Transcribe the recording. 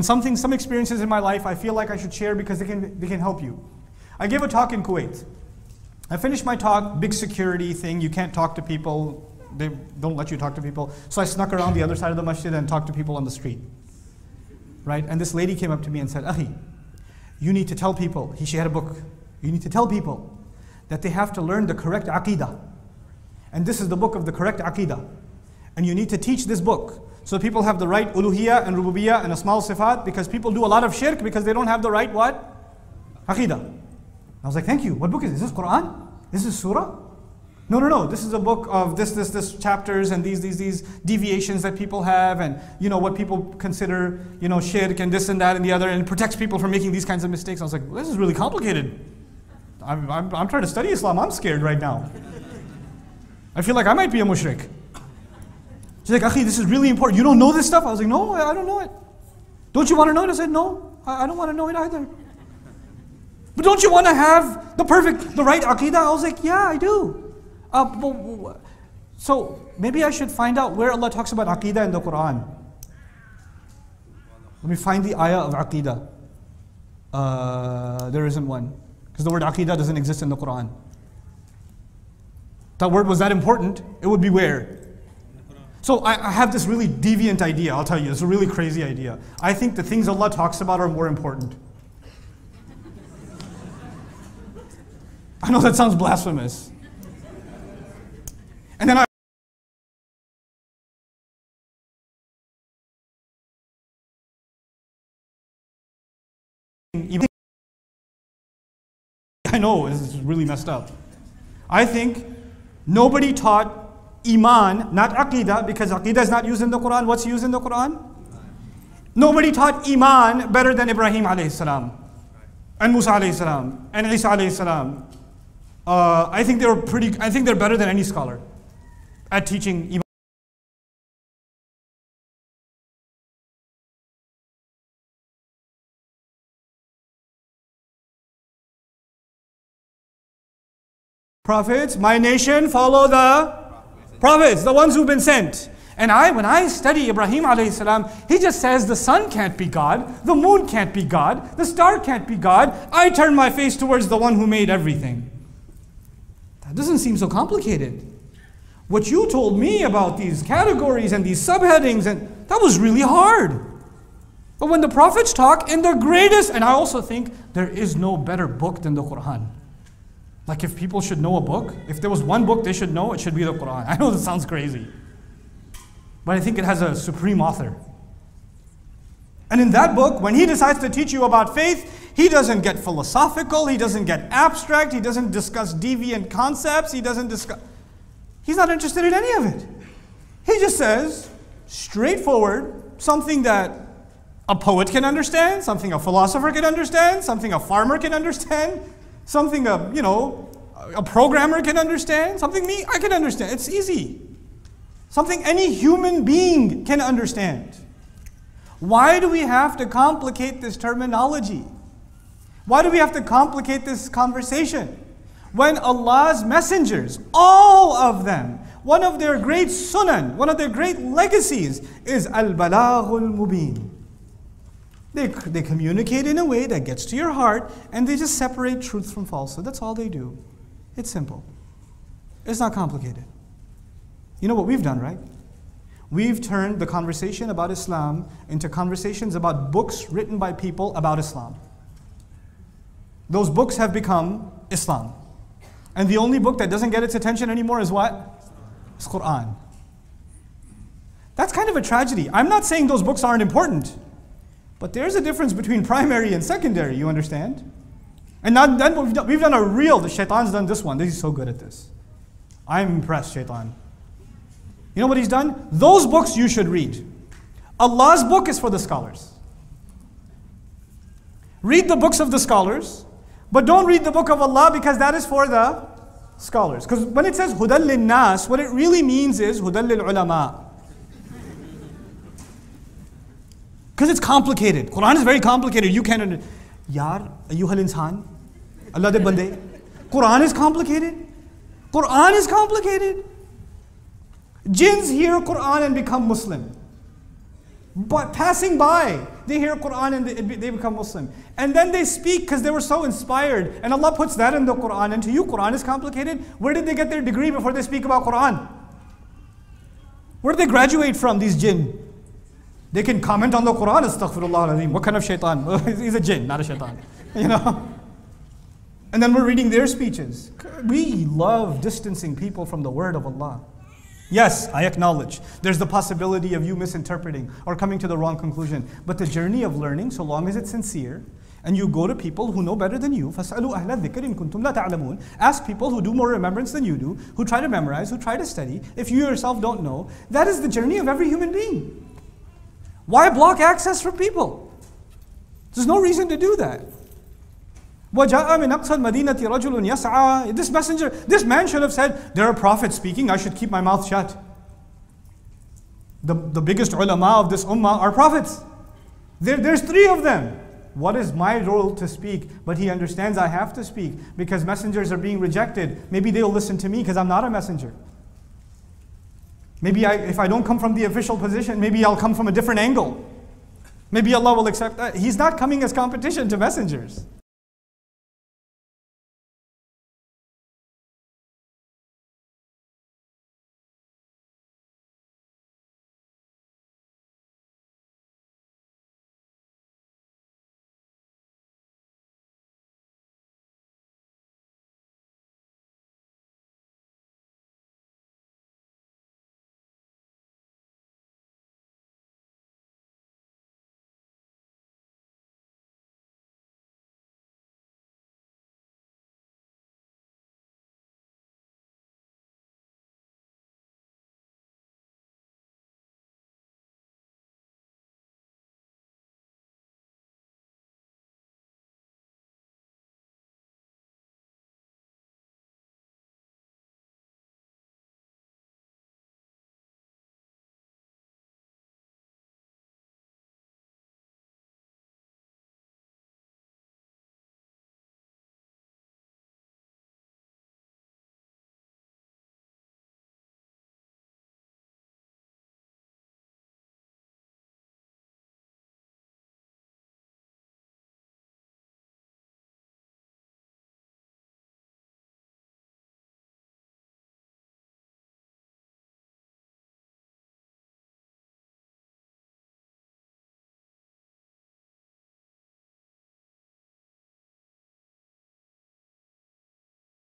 And some experiences in my life I feel like I should share because they can help you. I gave a talk in Kuwait. I finished my talk, big security thing, you can't talk to people, they don't let you talk to people. So I snuck around the other side of the masjid and talked to people on the street. Right? And this lady came up to me and said, Akhi, you need to tell people, she had a book, you need to tell people that they have to learn the correct Aqeedah. And this is the book of the correct Aqeedah. And you need to teach this book so people have the right uluhiyah and rububiyyah and asma' sifat, because people do a lot of shirk because they don't have the right what? Aqeedah. I was like, thank you. What book is this? Is this Quran? Is this surah? No. This is a book of this chapters and these deviations that people have, and what people consider shirk and this and that and the other, and it protects people from making these kinds of mistakes. I was like, well, this is really complicated. I'm trying to study Islam. I'm scared right now. I feel like I might be a mushrik. She's like, Akhi, this is really important. You don't know this stuff? I was like, no, I don't know it. Don't you want to know it? I said, no, I don't want to know it either. But don't you want to have the right Aqeedah? I was like, yeah, I do. So maybe I should find out where Allah talks about Aqeedah in the Quran. Let me find the ayah of Aqeedah. There isn't one. Because the word Aqeedah doesn't exist in the Quran. That word was that important, it would be where? So I have this really deviant idea, I'll tell you. It's a really crazy idea. I think the things Allah talks about are more important. I know that sounds blasphemous. And then I know, this is really messed up. I think nobody taught Iman, not Aqeedah, because Aqeedah is not used in the Quran. What's used in the Quran? Nobody taught Iman better than Ibrahim alayhi salam, and Musa alayhi salam, and Isa alayhi salam. I think they're better than any scholar at teaching Iman. Prophets, my nation, follow the prophets, the ones who've been sent. And when I study Ibrahim alayhi salam, he just says the sun can't be God, the moon can't be God, the star can't be God. I turn my face towards the one who made everything. That doesn't seem so complicated. What you told me about these categories and these subheadings, and that was really hard. But when the prophets talk in the greatest, and I also think there is no better book than the Quran. Like if people should know a book, if there was one book they should know, it should be the Quran. I know this sounds crazy, but I think it has a supreme author. And in that book, when he decides to teach you about faith, he doesn't get philosophical, he doesn't get abstract, he doesn't discuss deviant concepts, he's not interested in any of it. He just says, straightforward, something that a poet can understand, something a philosopher can understand, something a farmer can understand, something a programmer can understand, something I can understand. It's easy. Something any human being can understand. Why do we have to complicate this terminology? Why do we have to complicate this conversation? When Allah's messengers, all of them, one of their great sunan, one of their great legacies is al-balaghul mubin. They communicate in a way that gets to your heart, and they just separate truth from falsehood. That's all they do. It's simple. It's not complicated. You know what we've done, right? We've turned the conversation about Islam into conversations about books written by people about Islam. Those books have become Islam. And the only book that doesn't get its attention anymore is what? It's Quran. That's kind of a tragedy. I'm not saying those books aren't important. But there's a difference between primary and secondary, you understand? And then we've done a real, the shaitan's done this one. He's so good at this. I'm impressed, shaitan. You know what he's done? Those books you should read. Allah's book is for the scholars. Read the books of the scholars, but don't read the book of Allah because that is for the scholars. Because when it says hudal lin-nas, what it really means is hudal lil-ulama. Because it's complicated. Quran is very complicated. You can't understand. Yaar, ayyuhal insan, Allah de bande. Quran is complicated. Quran is complicated. Jinns hear Quran and become Muslim. But passing by, they hear Quran and they become Muslim. And then they speak because they were so inspired. And Allah puts that in the Quran. And to you, Quran is complicated. Where did they get their degree before they speak about Quran? Where did they graduate from, these jinn? They can comment on the Quran, astaghfirullah al-azim. What kind of shaitan? He's a jinn, not a shaitan. You know? And then we're reading their speeches. We love distancing people from the word of Allah. Yes, I acknowledge there's the possibility of you misinterpreting or coming to the wrong conclusion. But the journey of learning, so long as it's sincere, and you go to people who know better than you, فَاسْأَلُوا أَهْلَ الذِّكْرِ إِن كُنتُمْ لَا تَعْلَمُونَ. Ask people who do more remembrance than you do, who try to memorize, who try to study. If you yourself don't know, that is the journey of every human being. Why block access from people? There's no reason to do that. وَجَاءَ مِنْ أَقْصَى الْمَدِينَةِ رَجُلٌ يَسْعَى. This man should have said, there are prophets speaking, I should keep my mouth shut. The biggest ulama of this ummah are prophets. There's 3 of them. What is my role to speak? But he understands I have to speak because messengers are being rejected. Maybe they'll listen to me because I'm not a messenger. Maybe if I don't come from the official position, maybe I'll come from a different angle. Maybe Allah will accept that. He's not coming as competition to messengers.